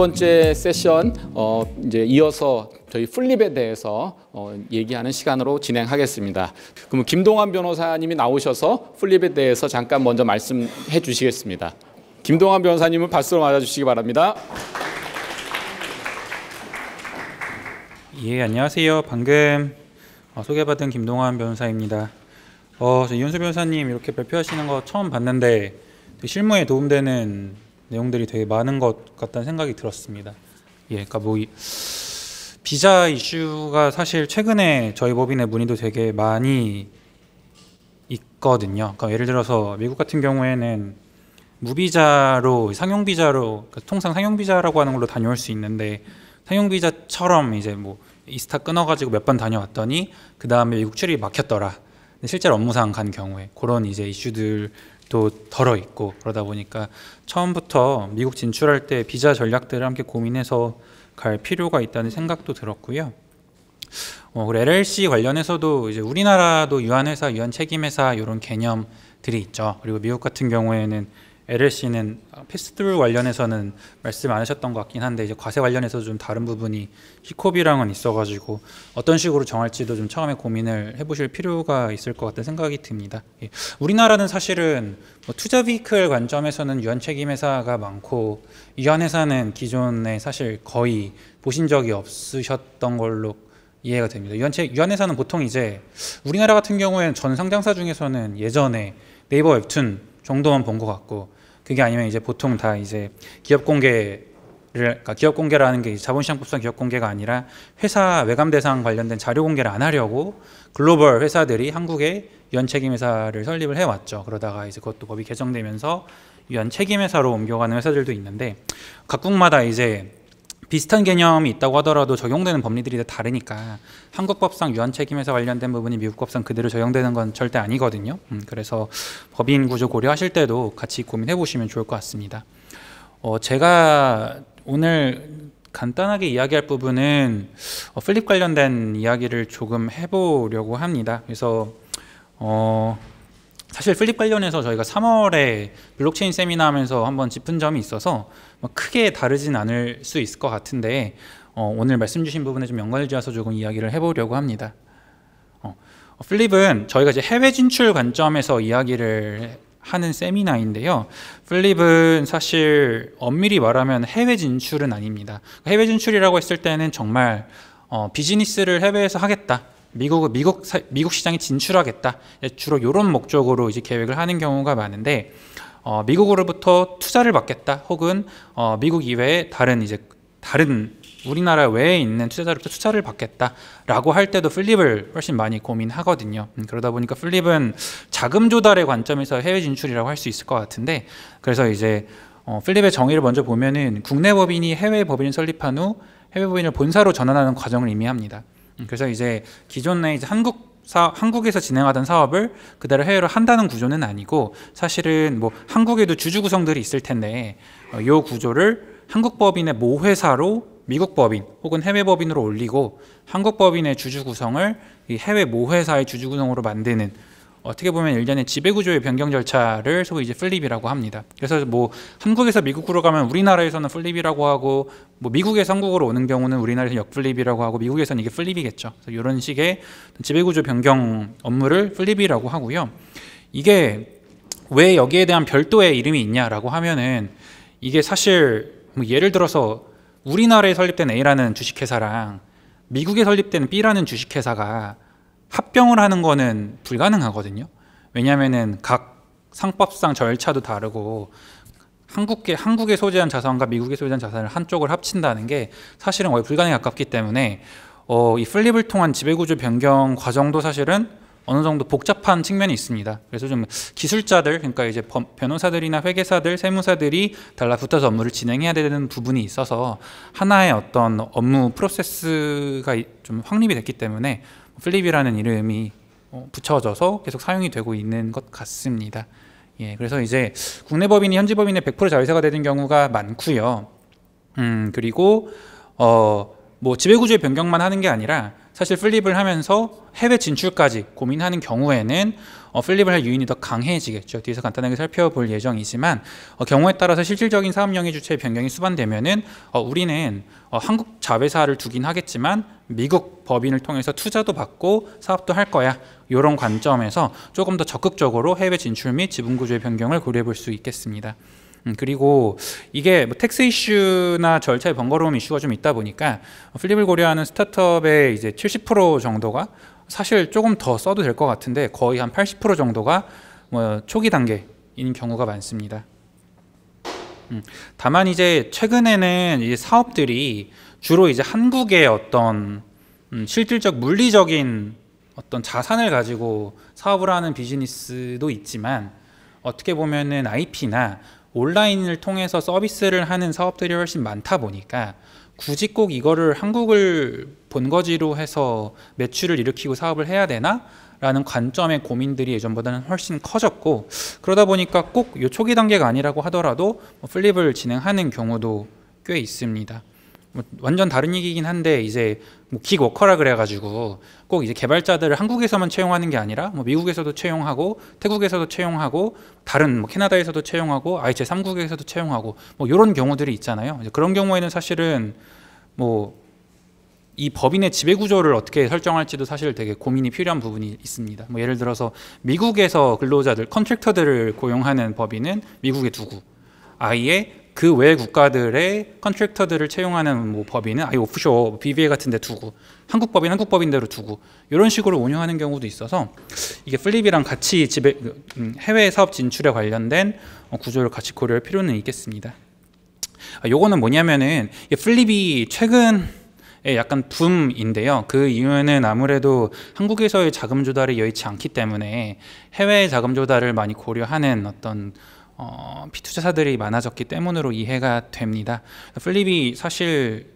번째 세션 이제 이어서 저희 플립에 대해서 얘기하는 시간으로 진행하겠습니다. 그럼 김동환 변호사님이 나오셔서 플립에 대해서 잠깐 먼저 말씀해 주시겠습니다. 김동환 변호사님은 박수로 맞아주시기 바랍니다. 예, 안녕하세요. 방금 소개받은 김동환 변호사입니다. 저 이현수 변호사님 이렇게 발표하시는 거 처음 봤는데 실무에 도움되는 내용들이 되게 많은 것 같다는 생각이 들었습니다. 예, 그러니까 뭐 비자 이슈가 사실 최근에 저희 법인의 문의도 되게 많이 있거든요. 그러니까 예를 들어서 미국 같은 경우에는 무비자로 상용비자로, 그러니까 통상 상용비자라고 하는 걸로 다녀올 수 있는데 상용비자처럼 이제 뭐 이스타 끊어가지고 몇 번 다녀왔더니 그 다음에 미국 출입이 막혔더라. 근데 실제로 업무상 간 경우에 그런 이제 이슈들도 덜어 있고, 그러다 보니까 처음부터 미국 진출할 때 비자 전략들을 함께 고민해서 갈 필요가 있다는 생각도 들었고요. 그리고 LLC 관련해서도 이제 우리나라도 유한회사, 유한책임회사 이런 개념들이 있죠. 그리고 미국 같은 경우에는 LLC는 패스트루 관련해서는 말씀 안 하셨던 것 같긴 한데 이제 과세 관련해서 좀 다른 부분이 C컵이랑은 있어가지고 어떤 식으로 정할지도 좀 처음에 고민을 해보실 필요가 있을 것 같다는 생각이 듭니다. 예. 우리나라는 사실은 뭐 투자 비클 관점에서는 유한책임회사가 많고 유한회사는 기존에 사실 거의 보신 적이 없으셨던 걸로 이해가 됩니다. 유한회사는 보통 이제 우리나라 같은 경우에는 전 상장사 중에서는 예전에 네이버 웹툰 정도만 본 것 같고, 그게 아니면 이제 보통 다 이제 기업 공개를, 그러니까 기업 공개라는 게 자본시장법상 기업 공개가 아니라 회사 외감 대상 관련된 자료 공개를 안 하려고 글로벌 회사들이 한국에 유한책임회사를 설립을 해왔죠. 그러다가 이제 그것도 법이 개정되면서 유한책임회사로 옮겨가는 회사들도 있는데 각국마다 이제 비슷한 개념이 있다고 하더라도 적용되는 법리들이 다 다르니까 한국 법상 유한책임회사 관련된 부분이 미국 법상 그대로 적용되는 건 절대 아니거든요. 그래서 법인 구조 고려하실 때도 같이 고민해 보시면 좋을 것 같습니다. 제가 오늘 간단하게 이야기할 부분은 플립 관련된 이야기를 조금 해보려고 합니다. 그래서 사실 플립 관련해서 저희가 3월에 블록체인 세미나 하면서 한번 짚은 점이 있어서 크게 다르진 않을 수 있을 것 같은데 오늘 말씀 주신 부분에 좀 연관을 지어서 조금 이야기를 해보려고 합니다. 플립은 저희가 이제 해외 진출 관점에서 이야기를 하는 세미나인데요. 플립은 사실 엄밀히 말하면 해외 진출은 아닙니다. 해외 진출이라고 했을 때는 정말 비즈니스를 해외에서 하겠다, 미국 시장에 진출하겠다, 주로 이런 목적으로 이제 계획을 하는 경우가 많은데 미국으로부터 투자를 받겠다, 혹은 미국 이외에 다른 우리나라 외에 있는 투자자로부터 투자를 받겠다라고 할 때도 플립을 훨씬 많이 고민하거든요. 그러다 보니까 플립은 자금 조달의 관점에서 해외 진출이라고 할 수 있을 것 같은데, 그래서 이제 플립의 정의를 먼저 보면은 국내 법인이 해외 법인을 설립한 후 해외 법인을 본사로 전환하는 과정을 의미합니다. 그래서 이제 기존에 이제 한국에서 진행하던 사업을 그대로 해외로 한다는 구조는 아니고, 사실은 뭐 한국에도 주주 구성들이 있을 텐데 이 구조를 한국 법인의 모회사로 미국 법인 혹은 해외 법인으로 올리고 한국 법인의 주주 구성을 이 해외 모회사의 주주 구성으로 만드는, 어떻게 보면 일련의 지배구조의 변경 절차를 소위 이제 플립이라고 합니다. 그래서 뭐 한국에서 미국으로 가면 우리나라에서는 플립이라고 하고, 뭐 미국에서 한국으로 오는 경우는 우리나라에서 역플립이라고 하고, 미국에서는 이게 플립이겠죠. 그래서 이런 식의 지배구조 변경 업무를 플립이라고 하고요. 이게 왜 여기에 대한 별도의 이름이 있냐라고 하면은, 이게 사실 뭐 예를 들어서 우리나라에 설립된 A라는 주식회사랑 미국에 설립된 B라는 주식회사가 합병을 하는 거는 불가능하거든요. 왜냐하면은 각 상법상 절차도 다르고 한국에 소재한 자산과 미국에 소재한 자산을 한쪽을 합친다는 게 사실은 거의 불가능에 가깝기 때문에 이 플립을 통한 지배구조 변경 과정도 사실은 어느 정도 복잡한 측면이 있습니다. 그래서 좀 기술자들, 그러니까 이제 변호사들이나 회계사들, 세무사들이 달라붙어서 업무를 진행해야 되는 부분이 있어서 하나의 어떤 업무 프로세스가 좀 확립이 됐기 때문에 플립이라는 이름이 붙여져서 계속 사용이 되고 있는 것 같습니다. 예, 그래서 이제 국내 법인이 현지 법인의 100% 자회사가 되는 경우가 많고요. 그리고 뭐 지배구조의 변경만 하는 게 아니라 사실 플립을 하면서 해외 진출까지 고민하는 경우에는 플립을 할 요인이 더 강해지겠죠. 뒤에서 간단하게 살펴볼 예정이지만 경우에 따라서 실질적인 사업 영위 주체의 변경이 수반되면은 우리는 한국 자회사를 두긴 하겠지만 미국 법인을 통해서 투자도 받고 사업도 할 거야. 이런 관점에서 조금 더 적극적으로 해외 진출 및 지분 구조의 변경을 고려해 볼 수 있겠습니다. 그리고 이게 뭐 텍스 이슈나 절차의 번거로움 이슈가 좀 있다 보니까 플립을 고려하는 스타트업의 이제 70% 정도가 사실 조금 더 써도 될 것 같은데 거의 한 80% 정도가 뭐 초기 단계인 경우가 많습니다. 다만 이제 최근에는 이제 사업들이 주로 이제 한국의 어떤 실질적 물리적인 어떤 자산을 가지고 사업을 하는 비즈니스도 있지만 어떻게 보면은 IP나 온라인을 통해서 서비스를 하는 사업들이 훨씬 많다 보니까 굳이 꼭 이거를 한국을 본거지로 해서 매출을 일으키고 사업을 해야 되나? 라는 관점의 고민들이 예전보다는 훨씬 커졌고 그러다 보니까 꼭 요 초기 단계가 아니라고 하더라도 플립을 진행하는 경우도 꽤 있습니다. 완전 다른 얘기긴 한데 이제 긱워커라 그래가지고 꼭 이제 개발자들을 한국에서만 채용하는 게 아니라 미국에서도 채용하고 태국에서도 채용하고 다른 캐나다에서도 채용하고 아예 제3국에서도 채용하고 이런 경우들이 있잖아요. 이제 그런 경우에는 사실은 이 법인의 지배 구조를 어떻게 설정할지도 사실 되게 고민이 필요한 부분이 있습니다. 예를 들어서 미국에서 근로자들, 컨트랙터들을 고용하는 법인은 미국에 두고 아예 그 외 국가들의 컨트랙터들을 채용하는 법인은 아예 오프쇼어, BVA 같은 데 두고 한국 법인, 한국 법인대로 두고 이런 식으로 운영하는 경우도 있어서 이게 플립이랑 같이 해외 사업 진출에 관련된 구조를 같이 고려할 필요는 있겠습니다. 요거는 뭐냐면은 플립이 최근에 약간 붐인데요. 그 이유는 아무래도 한국에서의 자금 조달이 여의치 않기 때문에 해외 자금 조달을 많이 고려하는 어떤 피투자사들이 많아졌기 때문으로 이해가 됩니다. 플립이 사실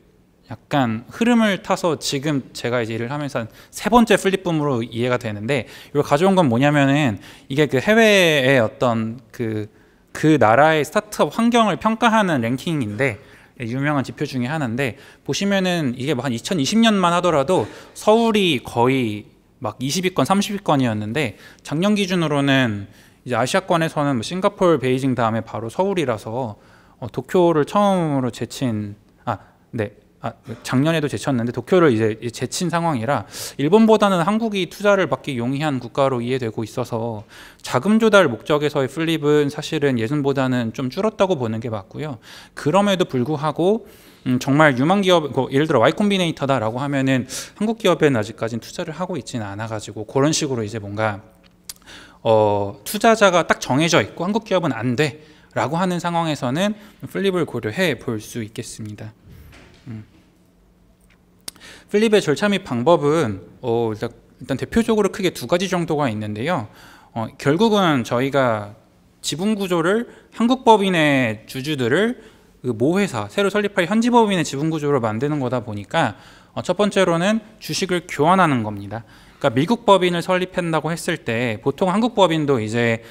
약간 흐름을 타서 지금 제가 이제 일을 하면서 세 번째 플립 붐으로 이해가 되는데 이걸 가져온 건 뭐냐면은 이게 그 해외의 어떤 그 나라의 스타트업 환경을 평가하는 랭킹인데 유명한 지표 중에 하나인데 보시면은 이게 한 2020년만 하더라도 서울이 거의 막 20위권, 30위권이었는데 작년 기준으로는 이제 아시아권에서는 싱가포르, 베이징 다음에 바로 서울이라서 도쿄를 처음으로 제친 작년에도 제쳤는데 도쿄를 이제 제친 상황이라 일본보다는 한국이 투자를 받기 용이한 국가로 이해되고 있어서 자금 조달 목적에서의 플립은 사실은 예전보다는 좀 줄었다고 보는 게 맞고요. 그럼에도 불구하고 정말 유망 기업, 예를 들어 Y 콤비네이터다라고 하면은 한국 기업에는 아직까지는 투자를 하고 있지는 않아가지고 그런 식으로 이제 뭔가 투자자가 딱 정해져 있고 한국 기업은 안 돼라고 하는 상황에서는 플립을 고려해 볼 수 있겠습니다. 플립의 절차 및 방법은 일단 대표적으로 크게 두 가지 정도가 있는데요. 결국은 저희가 지분 구조를 한국 법인의 주주들을 그 모회사 새로 설립할 현지 법인의 지분 구조로 만드는 거다 보니까 첫 번째로는 주식을 교환하는 겁니다. 그러니까 미국 법인을 설립한다고 했을 때 보통 한국 법인도 이제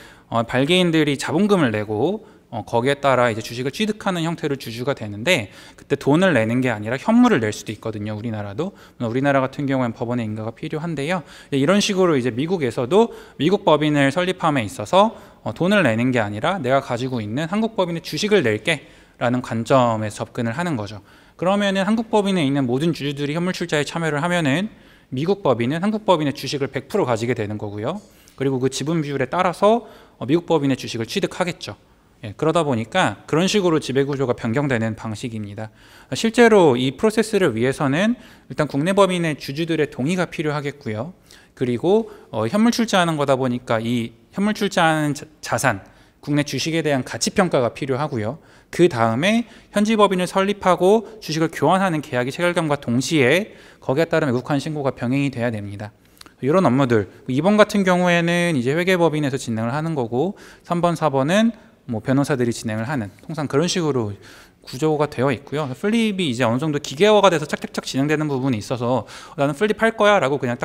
발기인들이 자본금을 내고 거기에 따라 이제 주식을 취득하는 형태로 주주가 되는데 그때 돈을 내는 게 아니라 현물을 낼 수도 있거든요. 우리나라도. 우리나라 같은 경우엔 법원의 인가가 필요한데요. 이런 식으로 이제 미국에서도 미국 법인을 설립함에 있어서 돈을 내는 게 아니라 내가 가지고 있는 한국 법인의 주식을 낼게 라는 관점에서 접근을 하는 거죠. 그러면은 한국 법인에 있는 모든 주주들이 현물 출자에 참여를 하면은 미국 법인은 한국 법인의 주식을 100% 가지게 되는 거고요. 그리고 그 지분 비율에 따라서 미국 법인의 주식을 취득하겠죠. 그러다 보니까 그런 식으로 지배구조가 변경되는 방식입니다. 실제로 이 프로세스를 위해서는 일단 국내 법인의 주주들의 동의가 필요하겠고요. 그리고 현물 출자하는 거다 보니까 이 현물 출자하는 자산, 국내 주식에 대한 가치평가가 필요하고요. 그 다음에 현지 법인을 설립하고 주식을 교환하는 계약이 체결됨과 동시에 거기에 따른 외국환 신고가 병행이 돼야 됩니다. 이런 업무들 2번 같은 경우에는 이제 회계법인에서 진행을 하는 거고 3번, 4번은 변호사들이 진행을 하는 통상 그런 식으로 구조가 되어 있고요. 플립이 이제 어느 정도 기계화가 돼서 착착착 진행되는 부분이 있어서 나는 플립 할 거야 라고 그냥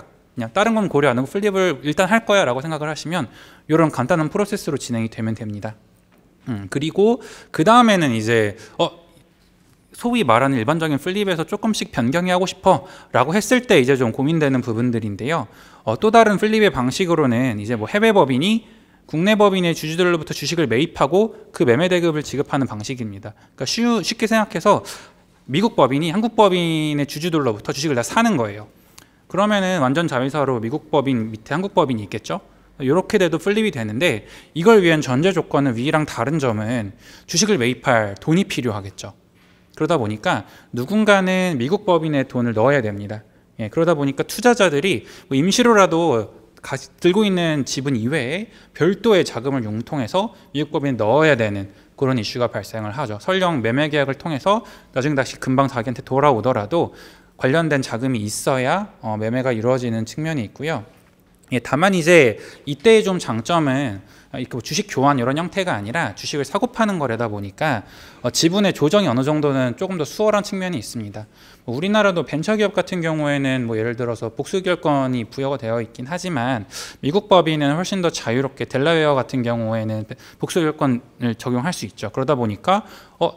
다른 건 고려 안 하고 플립을 일단 할 거야 라고 생각을 하시면 이런 간단한 프로세스로 진행이 되면 됩니다. 그리고 그 다음에는 이제 소위 말하는 일반적인 플립에서 조금씩 변경이 하고 싶어 라고 했을 때 이제 좀 고민되는 부분들인데요. 또 다른 플립의 방식으로는 이제 뭐 해외 법인이 국내 법인의 주주들로부터 주식을 매입하고 그 매매 대금을 지급하는 방식입니다. 그러니까 쉽게 생각해서 미국 법인이 한국 법인의 주주들로부터 주식을 다 사는 거예요. 그러면은 완전 자회사로 미국 법인 밑에 한국 법인이 있겠죠. 이렇게 돼도 플립이 되는데, 이걸 위한 전제 조건은 위랑 다른 점은 주식을 매입할 돈이 필요하겠죠. 그러다 보니까 누군가는 미국 법인에 돈을 넣어야 됩니다. 그러다 보니까 투자자들이 뭐 임시로라도 들고 있는 지분 이외에 별도의 자금을 융통해서 미국 법인에 넣어야 되는 그런 이슈가 발생을 하죠. 설령 매매 계약을 통해서 나중에 다시 금방 자기한테 돌아오더라도 관련된 자금이 있어야 매매가 이루어지는 측면이 있고요. 다만 이제 이때의 좀 장점은 주식 교환 이런 형태가 아니라 주식을 사고 파는 거래다 보니까 지분의 조정이 어느 정도는 조금 더 수월한 측면이 있습니다. 우리나라도 벤처기업 같은 경우에는 뭐 예를 들어서 복수결권이 부여가 되어 있긴 하지만 미국 법인은 훨씬 더 자유롭게, 델라웨어 같은 경우에는 복수결권을 적용할 수 있죠. 그러다 보니까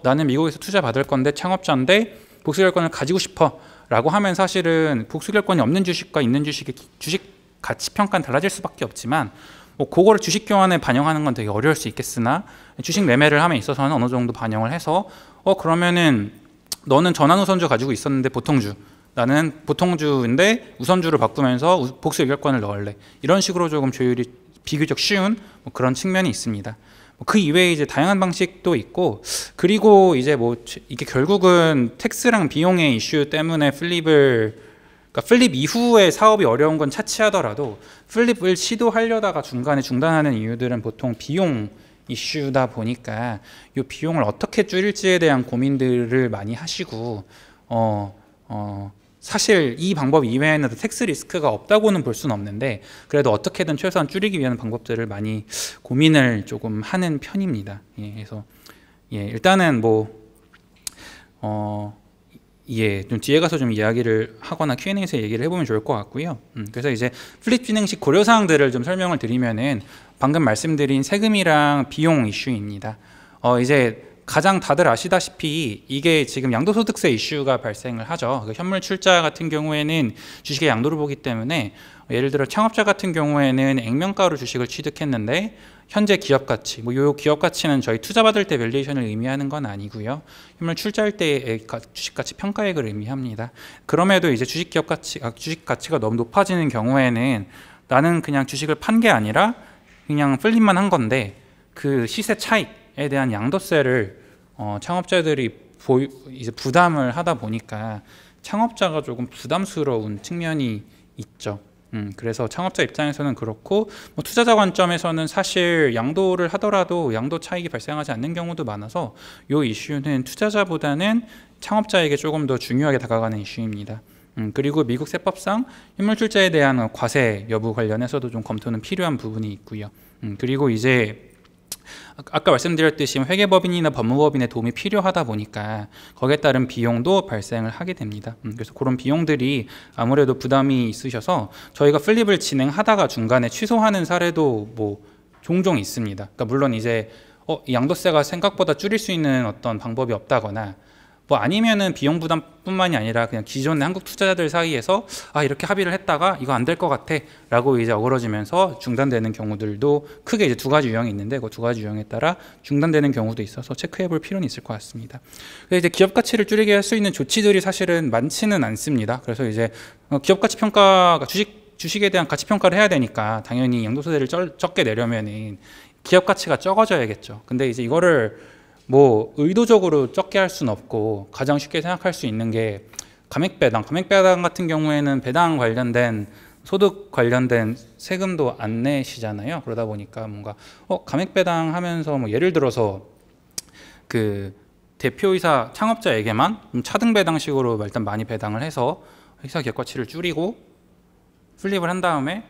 나는 미국에서 투자 받을 건데 창업자인데 복수결권을 가지고 싶어 라고 하면 사실은 복수결권이 없는 주식과 있는 주식의 주식 가치 평가는 달라질 수밖에 없지만 뭐 그거를 주식 교환에 반영하는 건 되게 어려울 수 있겠으나 주식 매매를 함에 있어서는 어느 정도 반영을 해서 그러면은 너는 전환우선주 가지고 있었는데 보통주, 나는 보통주인데 우선주를 바꾸면서 복수 의결권을 넣을래, 이런 식으로 조금 조율이 비교적 쉬운 뭐 그런 측면이 있습니다. 그 이외에 이제 다양한 방식도 있고, 그리고 이제 뭐 이게 결국은 텍스랑 비용의 이슈 때문에 그러니까 플립 이후에 사업이 어려운 건 차치하더라도 플립을 시도하려다가 중간에 중단하는 이유들은 보통 비용 이슈다 보니까 이 비용을 어떻게 줄일지에 대한 고민들을 많이 하시고 사실 이 방법 이외에는 텍스 리스크가 없다고는 볼 수는 없는데 그래도 어떻게든 최소한 줄이기 위한 방법들을 많이 고민을 조금 하는 편입니다. 그래서 일단은 좀 뒤에 가서 좀 이야기를 하거나 Q&A에서 얘기를 해보면 좋을 것 같고요. 그래서 이제 플립 진행식 고려사항들을 좀 설명을 드리면은 방금 말씀드린 세금이랑 비용 이슈입니다. 이제 가장 다들 아시다시피 이게 지금 양도소득세 이슈가 발생을 하죠. 현물 출자 같은 경우에는 주식의 양도를 보기 때문에 예를 들어 창업자 같은 경우에는 액면가로 주식을 취득했는데 현재 기업 가치, 요 기업 가치는 저희 투자 받을 때 밸류에이션을 의미하는 건 아니고요. 현물 출자할 때의 주식 가치 평가액을 의미합니다. 그럼에도 이제 주식 가치가 너무 높아지는 경우에는 나는 그냥 주식을 판 게 아니라 그냥 플립만 한 건데 그 시세 차익에 대한 양도세를 창업자들이 이제 부담을 하다 보니까 창업자가 조금 부담스러운 측면이 있죠. 그래서 창업자 입장에서는 그렇고 투자자 관점에서는 사실 양도를 하더라도 양도 차익이 발생하지 않는 경우도 많아서 이 이슈는 투자자보다는 창업자에게 조금 더 중요하게 다가가는 이슈입니다. 그리고 미국 세법상 현물 출자에 대한 과세 여부 관련해서도 좀 검토는 필요한 부분이 있고요. 그리고 이제 아까 말씀드렸듯이 회계법인이나 법무법인의 도움이 필요하다 보니까 거기에 따른 비용도 발생을 하게 됩니다. 그래서 그런 비용들이 아무래도 부담이 있으셔서 저희가 플립을 진행하다가 중간에 취소하는 사례도 종종 있습니다. 그러니까 물론 이제 양도세가 생각보다 줄일 수 있는 어떤 방법이 없다거나 아니면은 비용 부담뿐만이 아니라 그냥 기존의 한국 투자자들 사이에서 이렇게 합의를 했다가 이거 안 될 것 같아 라고 이제 어그러지면서 중단되는 경우들도 크게 이제 두 가지 유형이 있는데 그 두 가지 유형에 따라 중단되는 경우도 있어서 체크해 볼 필요는 있을 것 같습니다. 그래서 이제 기업 가치를 줄이게 할 수 있는 조치들이 사실은 많지는 않습니다. 그래서 이제 기업 가치 평가가 주식에 대한 가치 평가를 해야 되니까 당연히 양도세를 적게 내려면은 기업 가치가 적어져야겠죠. 근데 이제 이거를 의도적으로 적게 할 수는 없고 가장 쉽게 생각할 수 있는 게 감액배당 같은 경우에는 배당 관련된 소득 관련된 세금도 안 내시잖아요. 그러다 보니까 뭔가 감액배당 하면서 예를 들어서 그 대표이사 창업자에게만 차등 배당식으로 일단 많이 배당을 해서 회사 기업 가치를 줄이고 플립을 한 다음에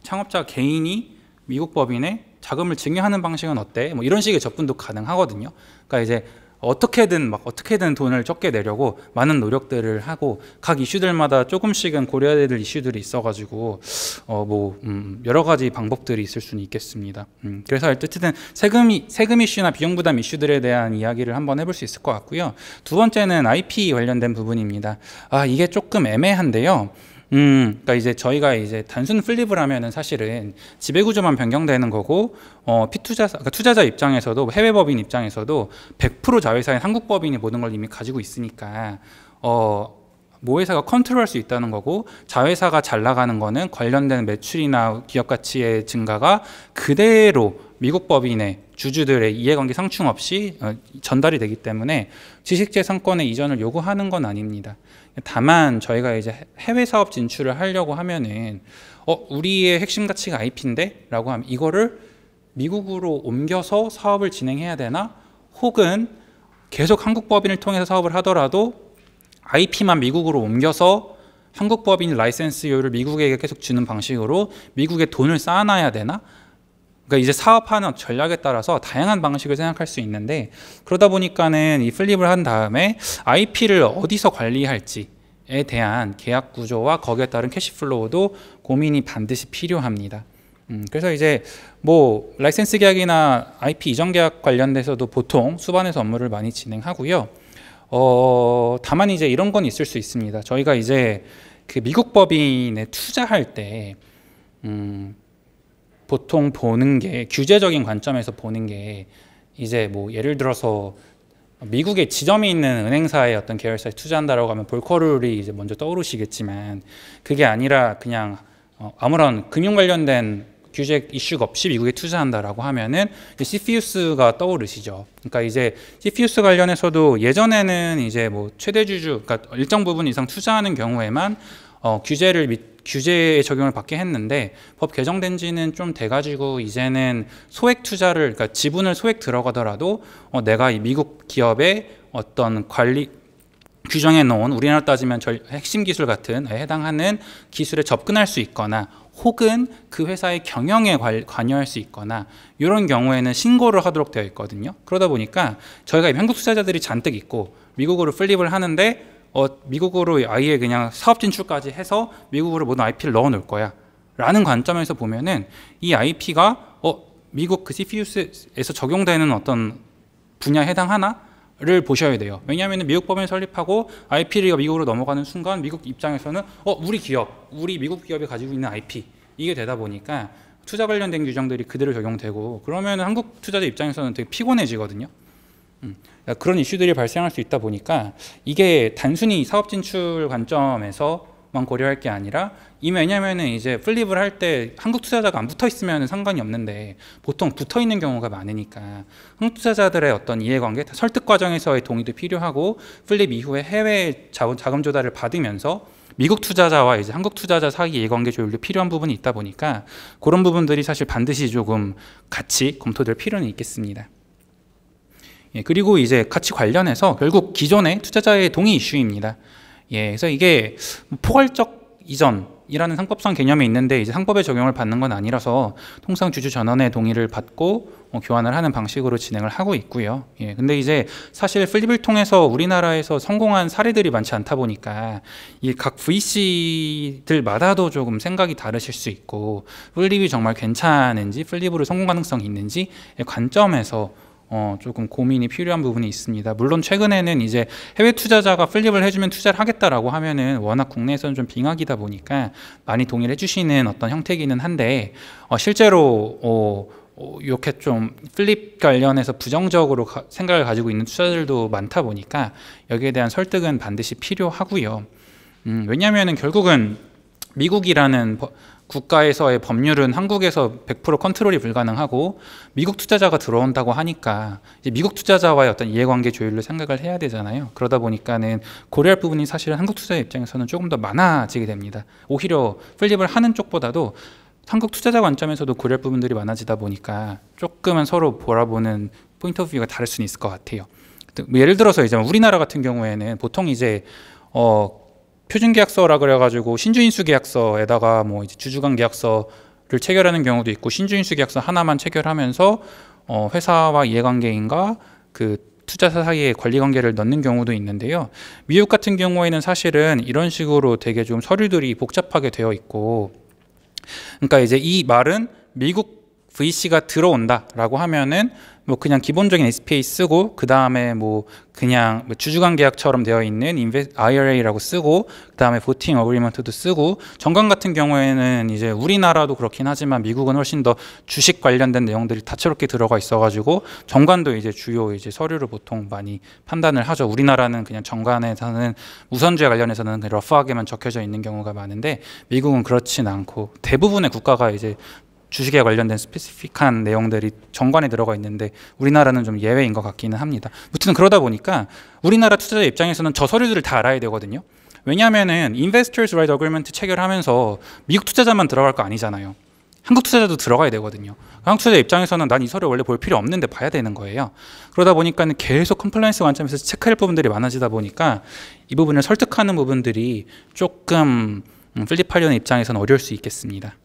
창업자 개인이 미국 법인에 자금을 증여하는 방식은 어때? 이런 식의 접근도 가능하거든요. 그러니까 이제 어떻게든 돈을 적게 내려고 많은 노력들을 하고 각 이슈들마다 조금씩은 고려해야 될 이슈들이 있어가지고 여러 가지 방법들이 있을 수는 있겠습니다. 그래서 어쨌든 세금 이슈나 비용 부담 이슈들에 대한 이야기를 한번 해볼 수 있을 것 같고요. 두 번째는 IP 관련된 부분입니다. 이게 조금 애매한데요. 그러니까 이제 저희가 이제 단순 플립을 하면은 사실은 지배구조만 변경되는 거고, 그러니까 투자자 입장에서도 해외 법인 입장에서도 100% 자회사인 한국 법인이 모든 걸 이미 가지고 있으니까 모회사가 컨트롤할 수 있다는 거고, 자회사가 잘 나가는 거는 관련된 매출이나 기업 가치의 증가가 그대로 미국 법인의 주주들의 이해관계 상충 없이 전달이 되기 때문에 지식재산권의 이전을 요구하는 건 아닙니다. 다만 저희가 이제 해외 사업 진출을 하려고 하면은 우리의 핵심 가치가 IP인데? 라고 하면 이거를 미국으로 옮겨서 사업을 진행해야 되나? 혹은 계속 한국 법인을 통해서 사업을 하더라도 IP만 미국으로 옮겨서 한국 법인 라이센스료를 미국에게 계속 주는 방식으로 미국에 돈을 쌓아놔야 되나? 그러니까 이제 사업하는 전략에 따라서 다양한 방식을 생각할 수 있는데, 그러다 보니까는 이 플립을 한 다음에 IP를 어디서 관리할지에 대한 계약 구조와 거기에 따른 캐시플로우도 고민이 반드시 필요합니다. 그래서 이제 라이센스 계약이나 IP 이전 계약 관련돼서도 보통 수반에서 업무를 많이 진행하고요. 다만 이제 이런 건 있을 수 있습니다. 저희가 이제 그 미국 법인에 투자할 때 보통 보는 게, 규제적인 관점에서 보는 게 이제 예를 들어서 미국에 지점이 있는 은행사의 어떤 계열사에 투자한다라고 하면 볼커룰이 이제 먼저 떠오르시겠지만, 그게 아니라 그냥 아무런 금융 관련된 규제 이슈가 없이 미국에 투자한다라고 하면은 시피우스가 떠오르시죠. 그러니까 이제 시피우스 관련해서도 예전에는 이제 최대 주주, 그러니까 일정 부분 이상 투자하는 경우에만 규제의 적용을 받게 했는데, 법 개정된 지는 좀 돼가지고 이제는 소액 투자를, 그러니까 지분을 소액 들어가더라도 내가 이 미국 기업의 어떤 관리 규정해 놓은, 우리나라 따지면 핵심 기술 같은 해당하는 기술에 접근할 수 있거나 혹은 그 회사의 경영에 관여할 수 있거나 이런 경우에는 신고를 하도록 되어 있거든요. 그러다 보니까 저희가 한국 투자자들이 잔뜩 있고 미국으로 플립을 하는데 미국으로 아예 그냥 사업 진출까지 해서 미국으로 모든 IP를 넣어 놓을 거야 라는 관점에서 보면은 이 IP가 미국 그 CFIUS에서 적용되는 어떤 분야에 해당하나? 를 보셔야 돼요. 왜냐하면 미국 법인을 설립하고 IP가 미국으로 넘어가는 순간 미국 입장에서는 우리 미국 기업이 가지고 있는 IP, 이게 되다 보니까 투자 관련된 규정들이 그대로 적용되고, 그러면 한국 투자자 입장에서는 되게 피곤해지거든요. 그런 이슈들이 발생할 수 있다 보니까 이게 단순히 사업 진출 관점에서만 고려할 게 아니라, 왜냐면은 이제 플립을 할 때 한국 투자자가 안 붙어 있으면 상관이 없는데 보통 붙어 있는 경우가 많으니까 한국 투자자들의 어떤 이해관계, 설득 과정에서의 동의도 필요하고, 플립 이후에 해외 자금 조달을 받으면서 미국 투자자와 이제 한국 투자자 사이 이해관계 조율도 필요한 부분이 있다 보니까 그런 부분들이 사실 반드시 조금 같이 검토될 필요는 있겠습니다. 그리고 이제 같이 관련해서 결국 기존의 투자자의 동의 이슈입니다. 그래서 이게 포괄적 이전이라는 상법상 개념이 있는데 이제 상법의 적용을 받는 건 아니라서 통상 주주 전원의 동의를 받고 교환을 하는 방식으로 진행을 하고 있고요. 근데 이제 사실 플립을 통해서 우리나라에서 성공한 사례들이 많지 않다 보니까 이 각 VC들마다도 조금 생각이 다르실 수 있고, 플립이 정말 괜찮은지, 플립으로 성공 가능성이 있는지의 관점에서 조금 고민이 필요한 부분이 있습니다. 물론 최근에는 이제 해외 투자자가 플립을 해주면 투자를 하겠다라고 하면은 워낙 국내에서는 좀 빙하기다 보니까 많이 동의를 해주시는 어떤 형태이기는 한데, 실제로 이렇게 좀 플립 관련해서 부정적으로 생각을 가지고 있는 투자자들도 많다 보니까 여기에 대한 설득은 반드시 필요하고요. 왜냐하면은 결국은 미국이라는 국가에서의 법률은 한국에서 100% 컨트롤이 불가능하고, 미국 투자자가 들어온다고 하니까 이제 미국 투자자와의 어떤 이해관계 조율을 생각을 해야 되잖아요. 그러다 보니까는 고려할 부분이 사실은 한국 투자자 입장에서는 조금 더 많아지게 됩니다. 오히려 플립을 하는 쪽보다도 한국 투자자 관점에서도 고려할 부분들이 많아지다 보니까 조금은 서로 바라보는 포인트 오브 뷰가 다를 수는 있을 것 같아요. 예를 들어서 이제 우리나라 같은 경우에는 보통 이제 표준계약서라 그래가지고 신주인수계약서에다가 이제 주주간 계약서를 체결하는 경우도 있고, 신주인수계약서 하나만 체결하면서 회사와 이해관계인과 그 투자사 사이에 권리 관계를 넣는 경우도 있는데요. 미국 같은 경우에는 사실은 이런 식으로 되게 좀 서류들이 복잡하게 되어 있고, 그러니까 이제 이 말은 미국 VC가 들어온다라고 하면은 뭐 그냥 기본적인 SPA 쓰고 그 다음에 뭐 그냥 주주관 계약처럼 되어 있는 IRA라고 쓰고 그 다음에 voting agreement도 쓰고, 정관 같은 경우에는 이제 우리나라도 그렇긴 하지만 미국은 훨씬 더 주식 관련된 내용들이 다채롭게 들어가 있어가지고 정관도 이제 주요 이제 서류를 보통 많이 판단을 하죠. 우리나라는 그냥 정관에서는 우선주에 관련해서는 러프하게만 적혀져 있는 경우가 많은데 미국은 그렇진 않고 대부분의 국가가 이제 주식에 관련된 스페시픽한 내용들이 정관에 들어가 있는데 우리나라는 좀 예외인 것 같기는 합니다. 무튼 그러다 보니까 우리나라 투자자 입장에서는 저 서류들을 다 알아야 되거든요. 왜냐하면은 Investors Right Agreement 체결하면서 미국 투자자만 들어갈 거 아니잖아요. 한국 투자자도 들어가야 되거든요. 한국 투자자 입장에서는 난 이 서류 원래 볼 필요 없는데 봐야 되는 거예요. 그러다 보니까는 계속 컴플라이언스 관점에서 체크할 부분들이 많아지다 보니까 이 부분을 설득하는 부분들이 조금 필립하려는 입장에서는 어려울 수 있겠습니다.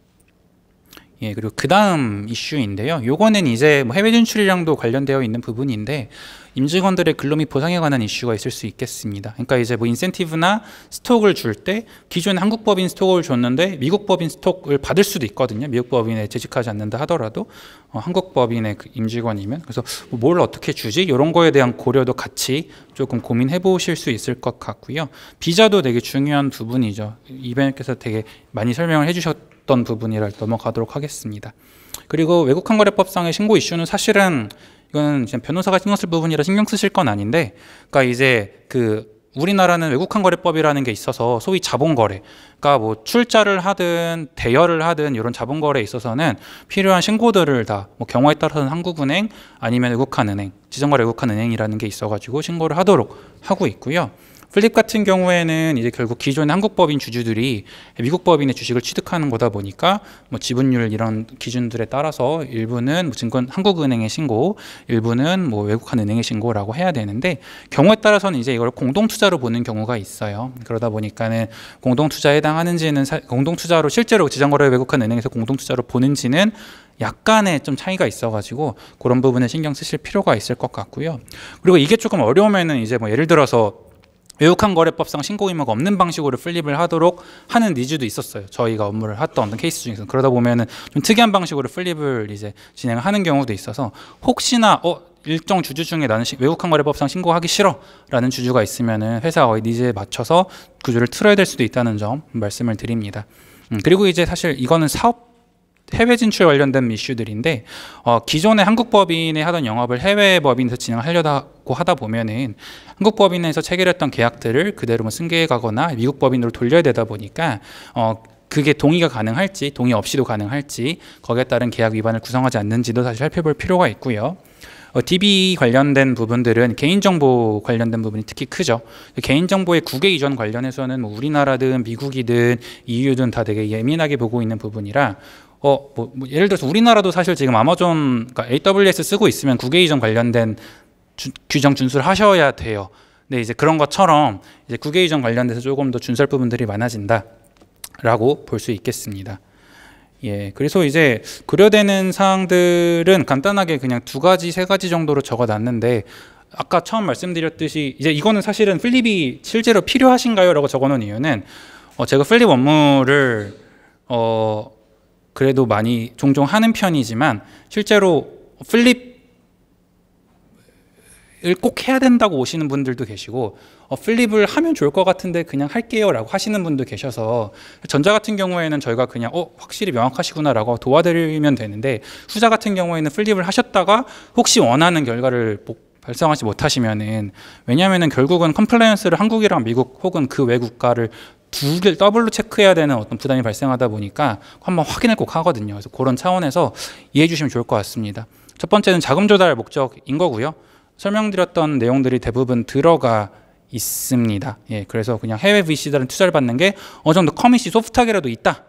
예, 그리고 그 다음 이슈인데요. 요거는 이제 뭐 해외 진출이랑도 관련되어 있는 부분인데 임직원들의 근로 및 보상에 관한 이슈가 있을 수 있겠습니다. 그러니까 이제 뭐 인센티브나 스톡을 줄 때 기존에 한국 법인 스톡을 줬는데 미국 법인 스톡을 받을 수도 있거든요. 미국 법인에 재직하지 않는다 하더라도 한국 법인의 그 임직원이면. 그래서 뭘 어떻게 주지? 이런 거에 대한 고려도 같이 조금 고민해 보실 수 있을 것 같고요. 비자도 되게 중요한 부분이죠. 이벤트께서 되게 많이 설명을 해주셨던 부분이라 넘어가도록 하겠습니다. 그리고 외국환거래법상의 신고 이슈는 사실은 이건 변호사가 신경 쓸 부분이라 신경 쓰실 건 아닌데, 그러니까 이제 그 우리나라는 외국환거래법이라는 게 있어서 소위 자본거래, 그러니까 뭐 출자를 하든 대여를 하든 이런 자본거래에 있어서는 필요한 신고들을 다 뭐 경우에 따라서는 한국은행 아니면 외국환은행, 지정거래 외국환은행이라는 게 있어가지고 신고를 하도록 하고 있고요. 플립 같은 경우에는 이제 결국 기존의 한국 법인 주주들이 미국 법인의 주식을 취득하는 거다 보니까 뭐 지분율 이런 기준들에 따라서 일부는 뭐 증권 한국은행에 신고, 일부는 뭐 외국한 은행에 신고라고 해야 되는데 경우에 따라서는 이제 이걸 공동 투자로 보는 경우가 있어요. 그러다 보니까는 공동 투자에 해당하는지는 공동 투자로 실제로 지정거래 외국한 은행에서 공동 투자로 보는지는 약간의 좀 차이가 있어가지고 그런 부분에 신경 쓰실 필요가 있을 것 같고요. 그리고 이게 조금 어려우면은 이제 뭐 예를 들어서 외국환거래법상 신고 의무가 없는 방식으로 플립을 하도록 하는 니즈도 있었어요. 저희가 업무를 했던 케이스 중에서. 그러다 보면은 좀 특이한 방식으로 플립을 이제 진행하는 경우도 있어서 혹시나 일정 주주 중에 나는 외국환거래법상 신고하기 싫어라는 주주가 있으면은 회사의 니즈에 맞춰서 구조를 틀어야 될 수도 있다는 점 말씀을 드립니다. 그리고 이제 사실 이거는 사업 해외 진출 관련된 이슈들인데 기존의 한국 법인에 하던 영업을 해외 법인에서 진행하려고 하다 보면은 한국 법인에서 체결했던 계약들을 그대로 뭐 승계해 가거나 미국 법인으로 돌려야 되다 보니까 그게 동의가 가능할지 동의 없이도 가능할지 거기에 따른 계약 위반을 구성하지 않는지도 사실 살펴볼 필요가 있고요. DB 관련된 부분들은 개인정보 관련된 부분이 특히 크죠. 개인정보의 국외 이전 관련해서는 뭐 우리나라든 미국이든 EU든 다 되게 예민하게 보고 있는 부분이라 뭐 예를 들어서 우리나라도 사실 지금 아마존, 그러니까 AWS 쓰고 있으면 국외 이전 관련된 규정 준수를 하셔야 돼요. 근데 이제 그런 것처럼 이제 국외 이전 관련돼서 조금 더 준수할 부분들이 많아진다라고 볼 수 있겠습니다. 예, 그래서 이제 고려되는 사항들은 간단하게 그냥 2가지, 3가지 정도로 적어놨는데 아까 처음 말씀드렸듯이 이제 이거는 사실은 플립이 실제로 필요하신가요? 라고 적어놓은 이유는 제가 플립 업무를 그래도 많이 종종 하는 편이지만 실제로 플립을 꼭 해야 된다고 오시는 분들도 계시고 플립을 하면 좋을 것 같은데 그냥 할게요 라고 하시는 분도 계셔서 전자 같은 경우에는 저희가 그냥 확실히 명확하시구나 라고 도와드리면 되는데 후자 같은 경우에는 플립을 하셨다가 혹시 원하는 결과를 발생하지 못하시면은 왜냐하면은 결국은 컴플라이언스를 한국이랑 미국 혹은 그 외 국가를 두 개를 더블로 체크해야 되는 어떤 부담이 발생하다 보니까 한번 확인을 꼭 하거든요. 그래서 그런 차원에서 이해해 주시면 좋을 것 같습니다. 첫 번째는 자금 조달 목적인 거고요. 설명드렸던 내용들이 대부분 들어가 있습니다. 예, 그래서 그냥 해외 VC들은 투자를 받는 게 어느 정도 커밋이 소프트하게라도 있다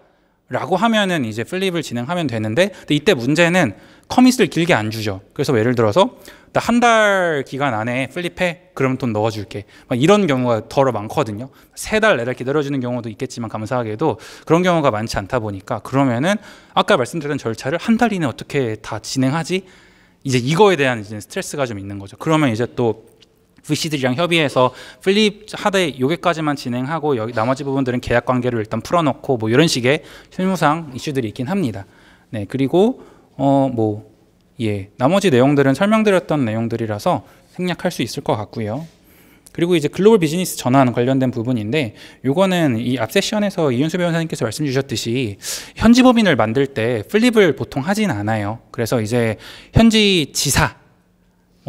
라고 하면은 이제 플립을 진행하면 되는데 근데 이때 문제는 커밋을 길게 안 주죠. 그래서 예를 들어서 나 한 달 기간 안에 플립해 그럼 돈 넣어줄게 막 이런 경우가 더 많거든요. 3달 내달 기다려주는 경우도 있겠지만 감사하게도 그런 경우가 많지 않다 보니까 그러면은 아까 말씀드렸던 절차를 한 달 이내 어떻게 다 진행하지? 이제 이거에 대한 이제 스트레스가 좀 있는 거죠. 그러면 이제 또 VC들이랑 협의해서 플립 하되 여기까지만 진행하고 여기 나머지 부분들은 계약 관계를 일단 풀어놓고 뭐 이런 식의 실무상 이슈들이 있긴 합니다. 네, 그리고 나머지 내용들은 설명드렸던 내용들이라서 생략할 수 있을 것 같고요. 그리고 이제 글로벌 비즈니스 전환 관련된 부분인데, 요거는 이 앞 세션에서 이윤수 변호사님께서 말씀 주셨듯이 현지 법인을 만들 때 플립을 보통 하진 않아요. 그래서 이제 현지 지사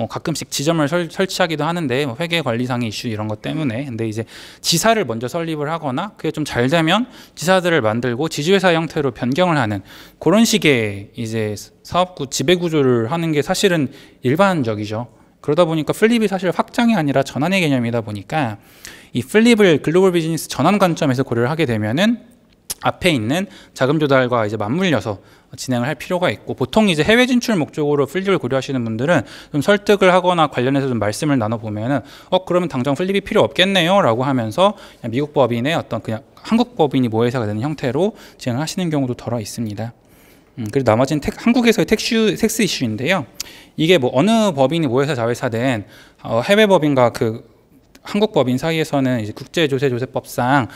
가끔씩 지점을 설치하기도 하는데 회계관리상의 이슈 이런 것 때문에, 근데 이제 지사를 먼저 설립을 하거나 그게 좀 잘 되면 지사들을 만들고 지주회사 형태로 변경을 하는 그런 식의 이제 사업구 지배구조를 하는 게 사실은 일반적이죠. 그러다 보니까 플립이 사실 확장이 아니라 전환의 개념이다 보니까 이 플립을 글로벌 비즈니스 전환 관점에서 고려를 하게 되면은 앞에 있는 자금 조달과 이제 맞물려서 진행을 할 필요가 있고, 보통 이제 해외 진출 목적으로 플립을 고려하시는 분들은 좀 설득을 하거나 관련해서 좀 말씀을 나눠보면은 그러면 당장 플립이 필요 없겠네요 라고 하면서 그냥 미국 법인의 어떤 그냥 한국 법인이 모회사가 되는 형태로 진행을 하시는 경우도 덜어 있습니다. 그리고 나머지는 한국에서의 텍스 이슈인데요. 이게 뭐 어느 법인이 모회사 자회사든 해외 법인과 한국 법인 사이에서는 이제 국제조세조정법상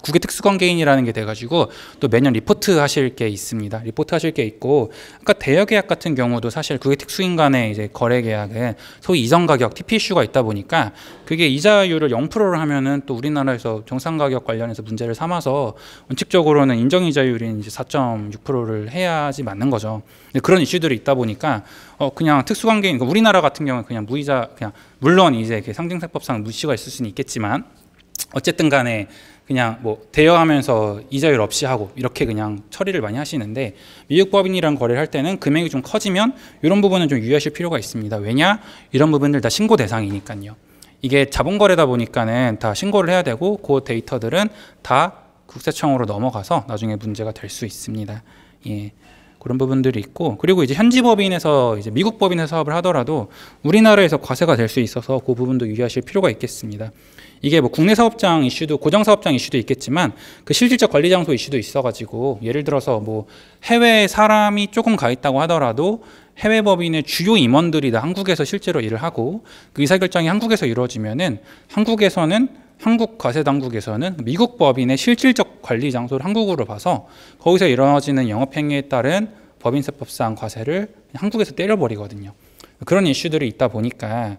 국외 특수관계인이라는 게 돼가지고 또 매년 리포트 하실 게 있습니다. 리포트 하실 게 있고, 아까 대여계약 같은 경우도 사실 국외 특수인 간의 이제 거래계약은 소위 이전가격 TP 이슈가 있다 보니까 그게 이자율을 0%를 하면은 또 우리나라에서 정상가격 관련해서 문제를 삼아서 원칙적으로는 인정이자율인 이제 4.6%를 해야지 맞는 거죠. 근데 그런 이슈들이 있다 보니까 그냥 특수관계인, 우리나라 같은 경우는 그냥 무이자, 그냥 물론 이제 상징세법상 무시가 있을 수는 있겠지만 어쨌든 간에 그냥 대여하면서 이자율 없이 하고 이렇게 그냥 처리를 많이 하시는데, 미국 법인이랑 거래를 할 때는 금액이 좀 커지면 이런 부분은 좀 유의하실 필요가 있습니다. 왜냐? 이런 부분들 다 신고 대상이니까요. 이게 자본거래다 보니까는 다 신고를 해야 되고 그 데이터들은 다 국세청으로 넘어가서 나중에 문제가 될 수 있습니다. 예. 그런 부분들이 있고, 그리고 이제 현지 법인에서 이제 미국 법인에서 사업을 하더라도 우리나라에서 과세가 될 수 있어서 그 부분도 유의하실 필요가 있겠습니다. 이게 국내 사업장 이슈도, 고정 사업장 이슈도 있겠지만 그 실질적 관리 장소 이슈도 있어가지고, 예를 들어서 해외 사람이 조금 가 있다고 하더라도 해외 법인의 주요 임원들이 다 한국에서 실제로 일을 하고 그 의사결정이 한국에서 이루어지면은 한국 과세당국에서는 미국 법인의 실질적 관리 장소를 한국으로 봐서 거기서 이루어지는 영업행위에 따른 법인세법상 과세를 한국에서 때려버리거든요. 그런 이슈들이 있다 보니까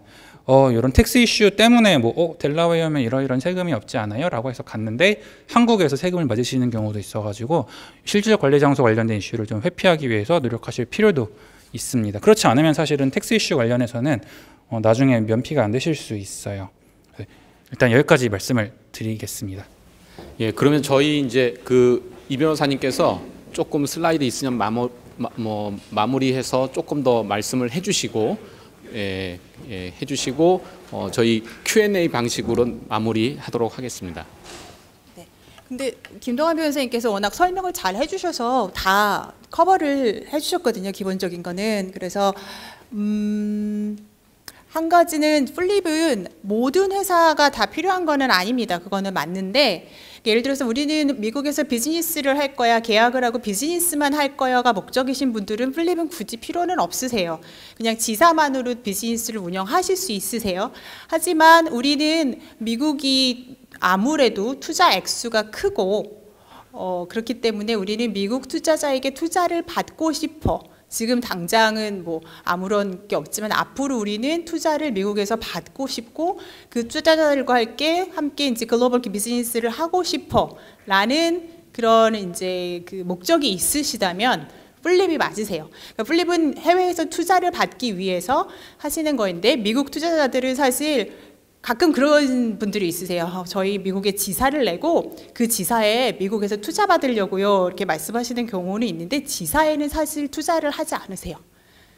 이런 텍스 이슈 때문에 델라웨어면 이런 세금이 없지 않아요? 라고 해서 갔는데 한국에서 세금을 맞으시는 경우도 있어가지고 실질적 관리 장소 관련된 이슈를 좀 회피하기 위해서 노력하실 필요도 있습니다. 그렇지 않으면 사실은 텍스 이슈 관련해서는 나중에 면피가 안 되실 수 있어요. 일단 여기까지 말씀을 드리겠습니다. 예, 그러면 저희 이제 이 변호사님께서 조금 슬라이드 있으면 마무리해서 조금 더 말씀을 해주시고, 해주시고 저희 Q&A 방식으로 마무리하도록 하겠습니다. 네. 근데 김동완 변호사님께서 워낙 설명을 잘 해주셔서 다 커버를 해주셨거든요. 기본적인 거는. 그래서 한 가지는 플립은 모든 회사가 다 필요한 거는 아닙니다. 그거는 맞는데, 예를 들어서 우리는 미국에서 비즈니스를 할 거야, 계약을 하고 비즈니스만 할 거야가 목적이신 분들은 플립은 굳이 필요는 없으세요. 그냥 지사만으로 비즈니스를 운영하실 수 있으세요. 하지만 우리는 미국이 아무래도 투자 액수가 크고 그렇기 때문에 우리는 미국 투자자에게 투자를 받고 싶어. 지금 당장은 아무런 게 없지만 앞으로 우리는 투자를 미국에서 받고 싶고 그 투자자들과 함께 이제 글로벌 비즈니스를 하고 싶어라는 그런 이제 목적이 있으시다면 플립이 맞으세요. 그러니까 플립은 해외에서 투자를 받기 위해서 하시는 거인데, 미국 투자자들은 사실 가끔 그런 분들이 있으세요. 저희 미국에 지사를 내고 그 지사에 미국에서 투자 받으려고요, 이렇게 말씀하시는 경우는 있는데, 지사에는 사실 투자를 하지 않으세요.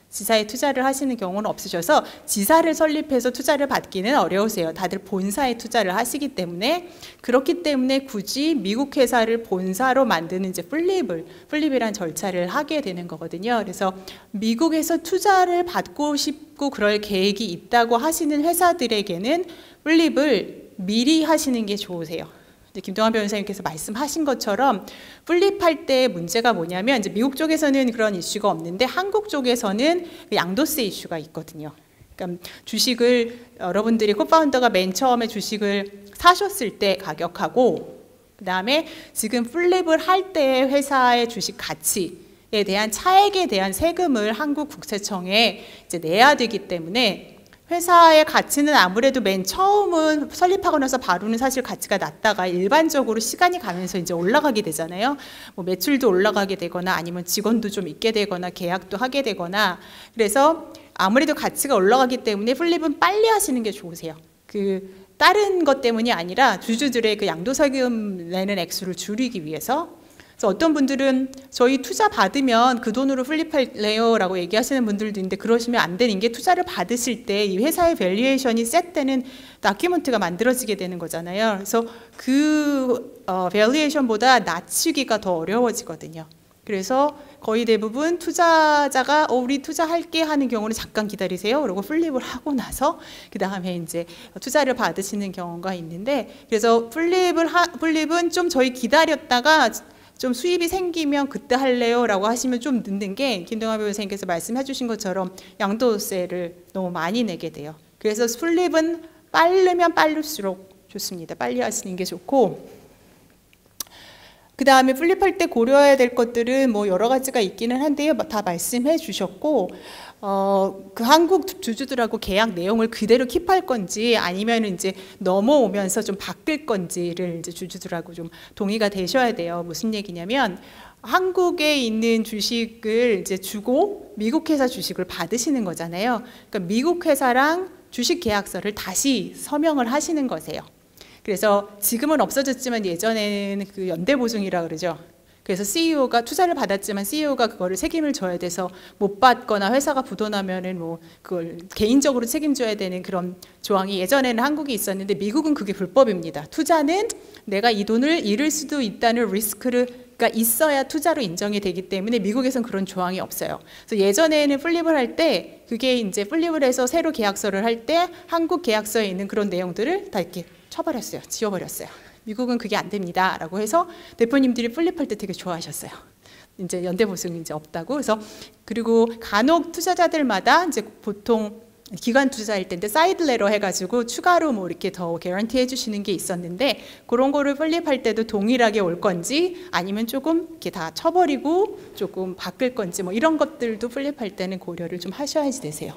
지사에 투자를 하시는 경우는 없으셔서 플립을 설립해서 투자를 받기는 어려우세요. 다들 본사에 투자를 하시기 때문에. 그렇기 때문에 굳이 미국 회사를 본사로 만드는 이제 플립이란 절차를 하게 되는 거거든요. 그래서 미국에서 투자를 받고 싶고 그럴 계획이 있다고 하시는 회사들에게는 플립을 미리 하시는 게 좋으세요. 이제 김동완 변호사님께서 말씀하신 것처럼 플립할 때 문제가 뭐냐면 이제 미국 쪽에서는 그런 이슈가 없는데 한국 쪽에서는 양도세 이슈가 있거든요. 그러니까 주식을 여러분들이 코파운더가 맨 처음에 주식을 사셨을 때 가격하고 그다음에 지금 플립을 할 때 회사의 주식 가치에 대한 차액에 대한 세금을 한국 국세청에 이제 내야 되기 때문에 회사의 가치는 아무래도 맨 처음은 설립하고 나서 바로는 사실 가치가 낮다가 일반적으로 시간이 가면서 이제 올라가게 되잖아요. 뭐 매출도 올라가게 되거나 아니면 직원도 좀 있게 되거나 계약도 하게 되거나 그래서 아무래도 가치가 올라가기 때문에 플립은 빨리 하시는 게 좋으세요. 다른 것 때문이 아니라 주주들의 그 양도세금 내는 액수를 줄이기 위해서. 그래서 어떤 분들은 저희 투자 받으면 그 돈으로 플립할래요 라고 얘기하시는 분들도 있는데 그러시면 안 되는 게 투자를 받으실 때 이 회사의 밸류에이션이 셋되는 다큐멘트가 만들어지게 되는 거잖아요. 그래서 그 밸류에이션보다 낮추기가 더 어려워지거든요. 그래서 거의 대부분 투자자가 우리 투자할게 하는 경우는 잠깐 기다리세요. 그리고 플립을 하고 나서 그 다음에 이제 투자를 받으시는 경우가 있는데 그래서 플립은 좀 저희 기다렸다가 좀 수입이 생기면 그때 할래요 라고 하시면 좀 늦는 게 김동완 변호사님께서 말씀해 주신 것처럼 양도세를 너무 많이 내게 돼요. 그래서 플립은 빠르면 빠를수록 좋습니다. 빨리 하시는 게 좋고 그 다음에 플립할 때 고려해야 될 것들은 뭐 여러 가지가 있기는 한데요. 다 말씀해 주셨고 그 한국 주주들하고 계약 내용을 그대로 킵할 건지 아니면 이제 넘어오면서 좀 바뀔 건지를 이제 주주들하고 좀 동의가 되셔야 돼요. 무슨 얘기냐면 한국에 있는 주식을 이제 주고 미국 회사 주식을 받으시는 거잖아요. 그러니까 미국 회사랑 주식 계약서를 다시 서명을 하시는 거세요. 그래서 지금은 없어졌지만 예전에는 그 연대보증이라 그러죠. 그래서 CEO가 투자를 받았지만 CEO가 그거를 책임을 져야 돼서 못 받거나 회사가 부도나면은 뭐 그걸 개인적으로 책임져야 되는 그런 조항이 예전에는 한국에 있었는데 미국은 그게 불법입니다. 투자는 내가 이 돈을 잃을 수도 있다는 리스크가 있어야 투자로 인정이 되기 때문에 미국에선 그런 조항이 없어요. 그래서 예전에는 플립을 할 때 그게 이제 플립을 해서 새로 계약서를 할 때 한국 계약서에 있는 그런 내용들을 다 이렇게 쳐버렸어요. 지워버렸어요. 미국은 그게 안 됩니다. 라고 해서 대표님들이 플립할 때 되게 좋아하셨어요. 이제 연대보증이 이제 없다고. 그래서 그리고 간혹 투자자들마다 이제 보통 기관 투자일 때인데 사이드 레러 해가지고 추가로 뭐 이렇게 더 개런티 해주시는 게 있었는데 그런 거를 플립할 때도 동일하게 올 건지 아니면 조금 이렇게 다 쳐버리고 조금 바뀔 건지 뭐 이런 것들도 플립할 때는 고려를 좀 하셔야지 되세요.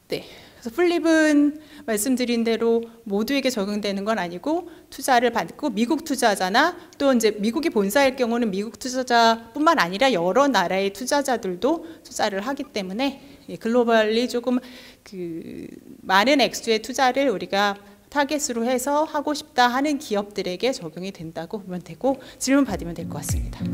네. 그래서 플립은 말씀드린 대로 모두에게 적용되는 건 아니고 투자를 받고 미국 투자자나 또 이제 미국이 본사일 경우는 미국 투자자뿐만 아니라 여러 나라의 투자자들도 투자를 하기 때문에 글로벌리 조금 많은 액수의 투자를 우리가 타겟으로 해서 하고 싶다 하는 기업들에게 적용이 된다고 보면 되고 질문 받으면 될 것 같습니다.